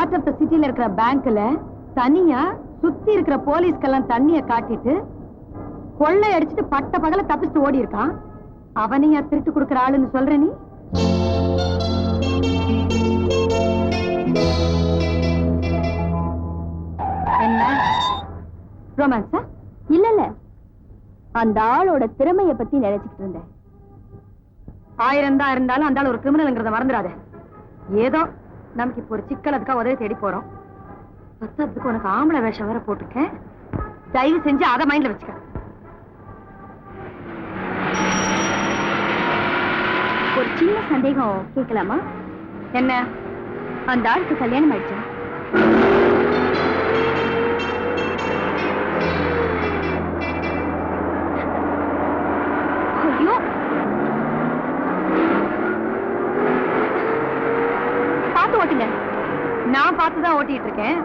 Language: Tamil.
ஹார்ட் ஆஃப் த சிட்டில இருக்கிற பேங்க்ல தனியா சுத்தி இருக்கிற போலீஸ்க்கெல்லாம் தண்ணிய காட்டிட்டு கொள்ளை அடிச்சுட்டு பட்ட பகல தப்பிச்சுட்டு ஓடி இருக்கான். அவனையா திருட்டு கொடுக்கற ஆளுன்னு சொல்ற நீ? என்ன ரொமான்ஸா? இல்ல, அந்த ஆளோட திறமைய பத்தி நினைச்சுக்கிட்டு இருந்தேன். 1000 தான் இருந்தாலும் அந்த ஆள் ஒரு கிரிமினல்ங்கிறத மறந்துடாத. ஏதோ நமக்கு இப்போ ஒரு சிக்கல், அதுக்காக உதவி தேடி போறோம். பத்தத்துக்கு உனக்கு ஆம்பளை வேஷம் வேற போட்டிருக்கேன். தயவு செஞ்சு அதை மைண்ட்ல வச்சுக்க. ஒரு சின்ன சந்தேகம் கேட்கலாமா? என்ன? அந்த ஆளுக்கு கல்யாணம் ஆயிடுச்சா? ஐயோ, பார்த்து ஓட்டுங்க. நான் பார்த்துதான் ஓட்டிட்டு இருக்கேன்.